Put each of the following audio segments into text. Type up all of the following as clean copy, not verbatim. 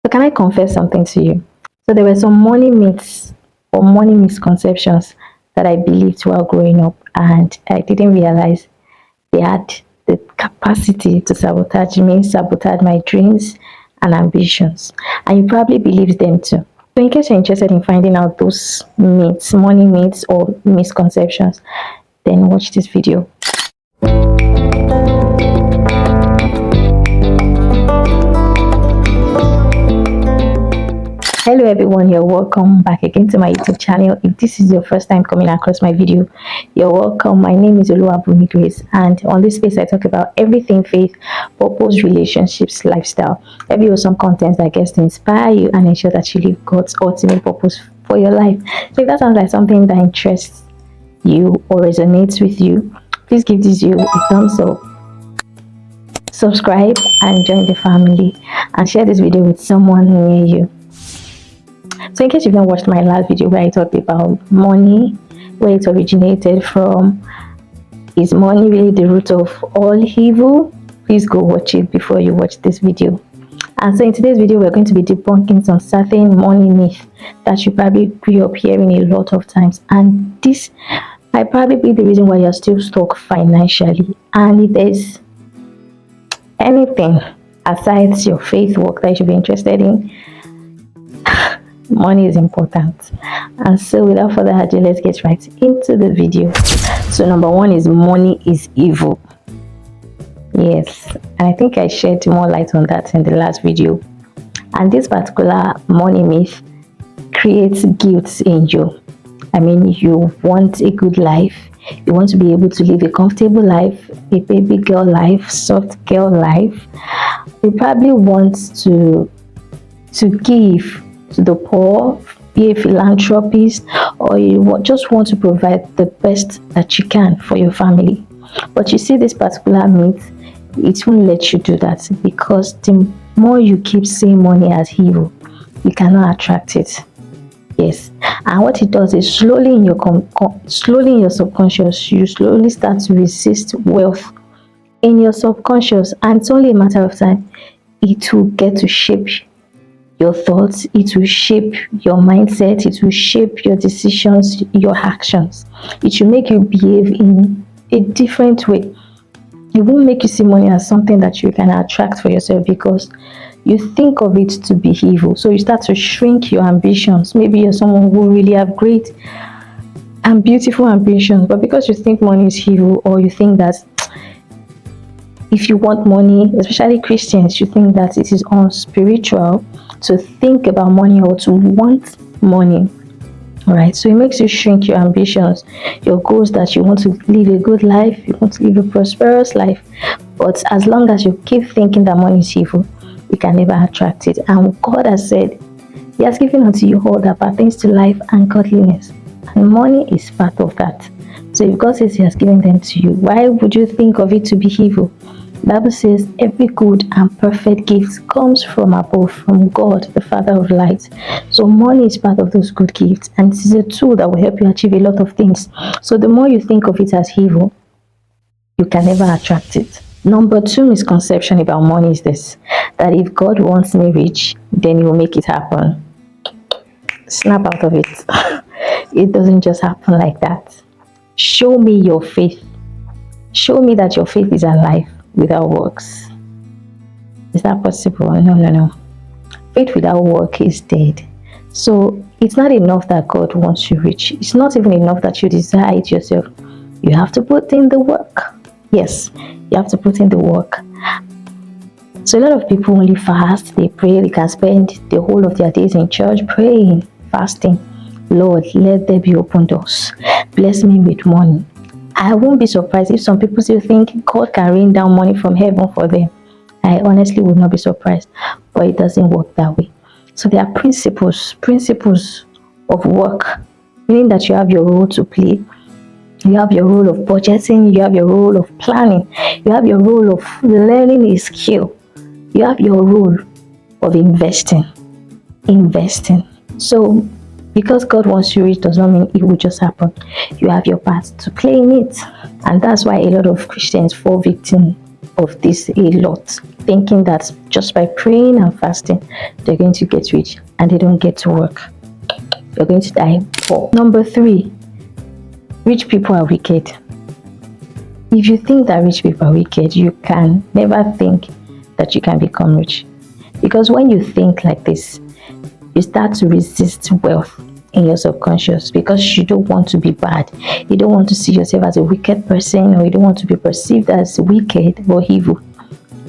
So can I confess something to you? So there were some money myths or money misconceptions that I believed while growing up, and I didn't realize they had the capacity to sabotage me, sabotage my dreams and ambitions. And you probably believe them too. So in case you're interested in finding out those myths, money myths or misconceptions, then watch this video. Hello everyone, you're welcome back again to my YouTube channel. If this is your first time coming across my video, you're welcome. My name is Oluwabumi Grace, and on this space I talk about everything faith, purpose, relationships, lifestyle. Every awesome content that gets to inspire you and ensure that you live God's ultimate purpose for your life. So if that sounds like something that interests you or resonates with you, please give this video a thumbs up, subscribe and join the family, and share this video with someone near you. So in case you've not watched my last video where I talked about money, where it originated from, is money really the root of all evil? Please go watch it before you watch this video. And so in today's video, we're going to be debunking some certain money myth that you probably grew up hearing a lot of times. And this might probably be the reason why you're still stuck financially. And if there's anything aside your faith work that you should be interested in, money is important. And so without further ado, let's get right into the video. So number one is money is evil. Yes, and I think I shed more light on that in the last video. And this particular money myth creates guilt in you. I mean, you want a good life, you want to be able to live a comfortable life, a baby girl life, soft girl life. You probably want to give to the poor, be a philanthropist, or you just want to provide the best that you can for your family. But you see, this particular myth, it won't let you do that, because the more you keep seeing money as evil, you cannot attract it. Yes, and what it does is slowly in your subconscious, you slowly start to resist wealth in your subconscious, and it's only a matter of time. It will get to shape your thoughts, it will shape your mindset, it will shape your decisions, your actions. It will make you behave in a different way. It won't make you see money as something that you can attract for yourself, because you think of it to be evil. So you start to shrink your ambitions. Maybe you're someone who really have great and beautiful ambitions, but because you think money is evil, or you think that if you want money, especially Christians, you think that it is unspiritual to think about money or to want money. All right, so it makes you shrink your ambitions, your goals, that you want to live a good life, you want to live a prosperous life. But as long as you keep thinking that money is evil, you can never attract it. And God has said He has given unto you all that pertains to life and godliness, and money is part of that. So if God says He has given them to you, why would you think of it to be evil? The Bible says every good and perfect gift comes from above, from God, the Father of lights. So money is part of those good gifts, and it is a tool that will help you achieve a lot of things. So the more you think of it as evil, you can never attract it. Number two misconception about money is this: that if God wants me rich, then He will make it happen. Snap out of it. It doesn't just happen like that. Show me your faith. Show me that your faith is alive without works. Is that possible? No. Faith without work is dead. So it's not enough that God wants you rich. It's not even enough that you desire it yourself. You have to put in the work. Yes, you have to put in the work. So a lot of people only fast, they pray, they can spend the whole of their days in church praying, fasting. Lord, let there be open doors. Bless me with money. I won't be surprised if some people still think God can rain down money from heaven for them. I honestly would not be surprised, but it doesn't work that way. So there are principles of work, meaning that you have your role to play. You have your role of budgeting, you have your role of planning, you have your role of learning a skill, you have your role of investing. So because God wants you rich does not mean it will just happen. You have your part to play in it. And that's why a lot of Christians fall victim of this a lot, thinking that just by praying and fasting, they're going to get rich, and they don't get to work. You're going to die poor. Number 3, rich people are wicked. If you think that rich people are wicked, you can never think that you can become rich. Because when you think like this, you start to resist wealth in your subconscious, because you don't want to be bad. You don't want to see yourself as a wicked person, or you don't want to be perceived as wicked or evil.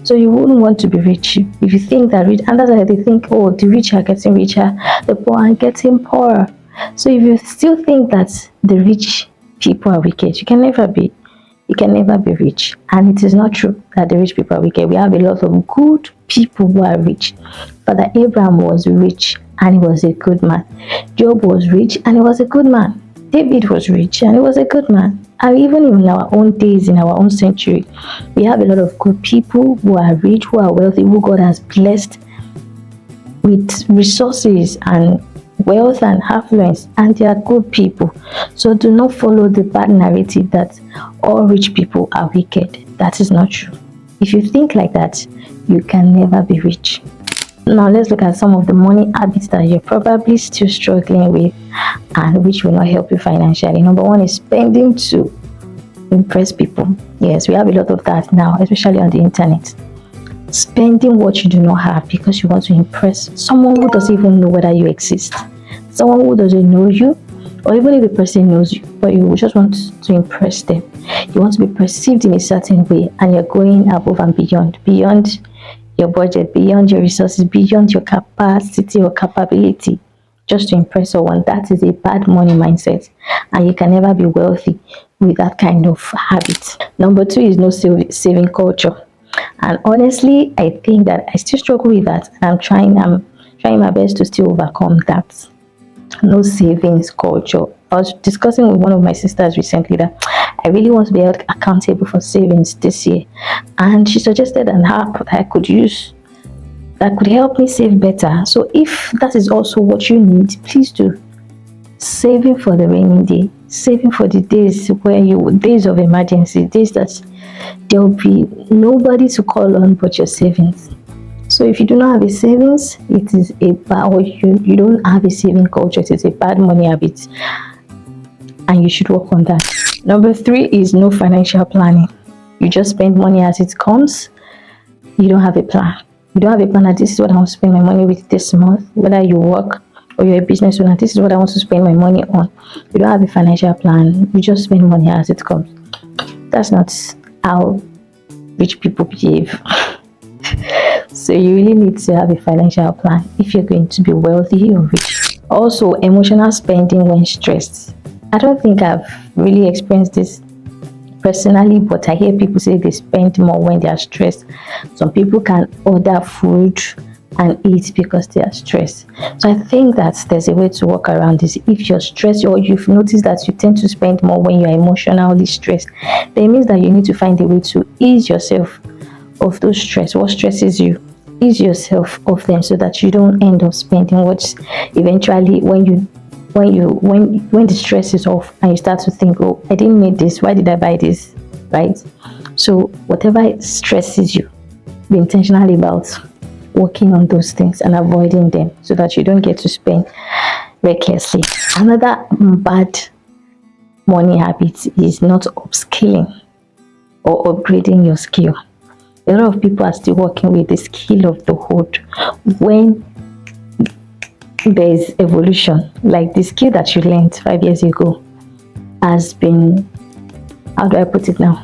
So you wouldn't want to be rich. If you think that rich, and that's why they think, oh, the rich are getting richer, the poor are getting poorer. So if you still think that the rich people are wicked, you can never be rich. And it is not true that the rich people are wicked. We have a lot of good people who are rich. Father Abraham was rich and he was a good man. Job was rich and he was a good man. David was rich and he was a good man. And even in our own days, in our own century, we have a lot of good people who are rich, who are wealthy, who God has blessed with resources and wealth and affluence, and they are good people. So do not follow the bad narrative that all rich people are wicked. That is not true. If you think like that, you can never be rich. Now let's look at some of the money habits that you're probably still struggling with and which will not help you financially. Number 1 is spending to impress people. Yes, we have a lot of that now, especially on the internet. Spending what you do not have because you want to impress someone who doesn't even know whether you exist, someone who doesn't know you, or even if the person knows you, but you just want to impress them. You want to be perceived in a certain way, and you're going above and beyond your budget, beyond your resources, beyond your capacity or capability, just to impress someone. That is a bad money mindset, and you can never be wealthy with that kind of habit. Number 2 is no saving culture. And honestly, I think that I still struggle with that, and I'm trying my best to still overcome that no savings culture. I was discussing with one of my sisters recently that I really want to be held accountable for savings this year, and she suggested an app that I could use that could help me save better. So if that is also what you need, please do. Saving for the rainy day, saving for the days of emergency, days that there will be nobody to call on but your savings. So if you do not have a savings, it is a bad, or you don't have a saving culture, it is a bad money habit, and you should work on that. Number 3 is no financial planning. You just spend money as it comes. You don't have a plan. You don't have a plan that this is what I want to spend my money with this month. Whether you work or you're a business owner, this is what I want to spend my money on. You don't have a financial plan. You just spend money as it comes. That's not how rich people behave. So you really need to have a financial plan if you're going to be wealthy or rich. Also, emotional spending when stressed. I don't think I've really experienced this personally, but I hear people say they spend more when they are stressed. Some people can order food and eat because they are stressed. So I think that there's a way to work around this. If you're stressed, or you've noticed that you tend to spend more when you're emotionally stressed, then it means that you need to find a way to ease yourself of those stress. What stresses you, ease yourself of them, so that you don't end up spending what eventually, when the stress is off and you start to think, oh, I didn't need this, why did I buy this, right? So whatever stresses you, be intentional about working on those things and avoiding them, so that you don't get to spend recklessly. Another bad money habit is not upskilling or upgrading your skill. A lot of people are still working with the skill of the old when there is evolution. Like the skill that you learned 5 years ago has been, how do I put it now?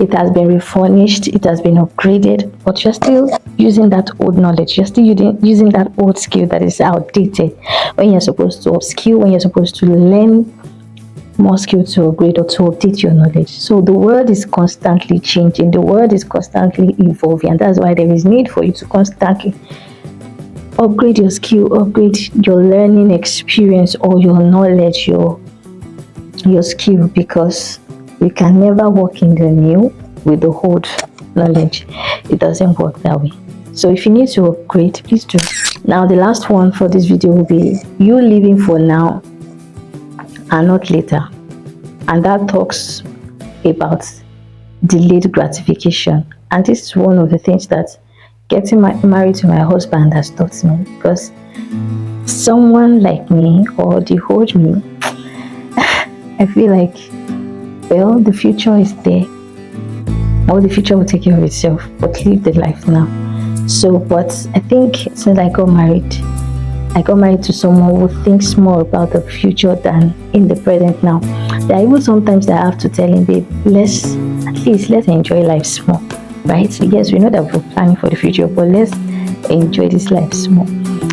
It has been refurnished, it has been upgraded, but you're still using that old knowledge. You're still using that old skill that is outdated, when you're supposed to upskill, when you're supposed to learn more skill to upgrade or to update your knowledge. So the world is constantly changing, the world is constantly evolving, and that's why there is need for you to constantly upgrade your skill, upgrade your learning experience, or your knowledge, your skill, because you can never work in the new with the old knowledge. It doesn't work that way. So if you need to upgrade, please do. Now the last one for this video will be you living for now and not later, and that talks about delayed gratification. And this is one of the things that getting married to my husband has taught me, because someone like me or the old me, I feel like, well, the future is there, or the future will take care of itself, but live the life now. So, but I think since I got married to someone who thinks more about the future than in the present now. There are even sometimes that I have to tell him, babe, let's enjoy life small, right? So yes, we know that we're planning for the future, but let's enjoy this life small.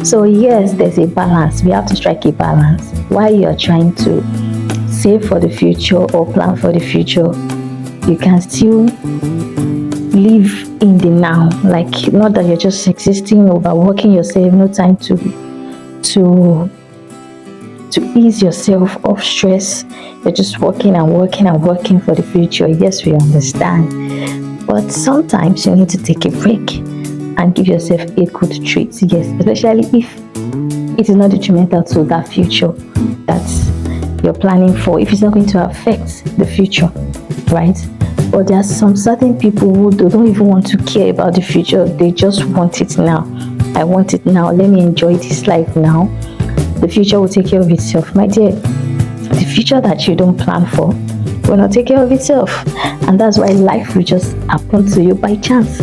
So yes, there's a balance. We have to strike a balance. While you're trying to save for the future or plan for the future, you can still live in the now. Like, not that you're just existing, overworking yourself, no time to ease yourself of stress. You're just working and working and working for the future. Yes, we understand. But sometimes you need to take a break and give yourself a good treat. Yes, especially if it is not detrimental to that future that you're planning for, if it's not going to affect the future, right? But there are some certain people who don't even want to care about the future. They just want it now. I want it now. Let me enjoy this life now. The future will take care of itself. My dear, the future that you don't plan for will not take care of itself. And that's why life will just happen to you by chance.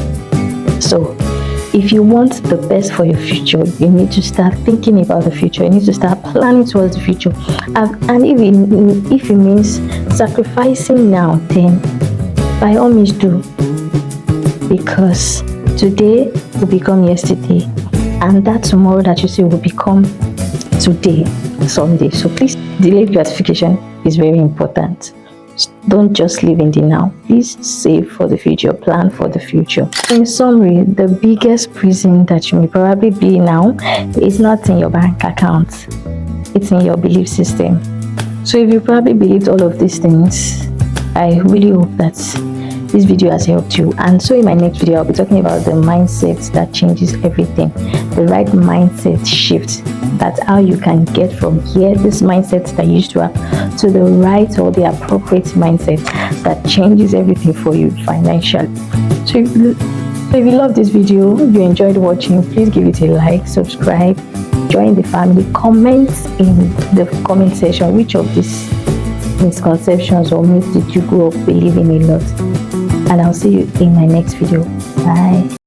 So, if you want the best for your future, you need to start thinking about the future. You need to start planning towards the future. And if it means sacrificing now, then by all means do. Because today will become yesterday, and that tomorrow that you see will become today, someday. So please, delayed gratification is very important. Don't just live in the now. Please save for the future, plan for the future. In summary, the biggest prison that you may probably be now is not in your bank account, it's in your belief system. So if you probably believed all of these things, I really hope that this video has helped you. And so in my next video, I'll be talking about the mindset that changes everything, the right mindset shift. That's how you can get from here, this mindset that you used to have, to the right or the appropriate mindset that changes everything for you financially. So if you love this video, you enjoyed watching, please give it a like, subscribe, join the family, comment in the comment section which of these misconceptions or myths did you grow up believing a lot. And I'll see you in my next video. Bye.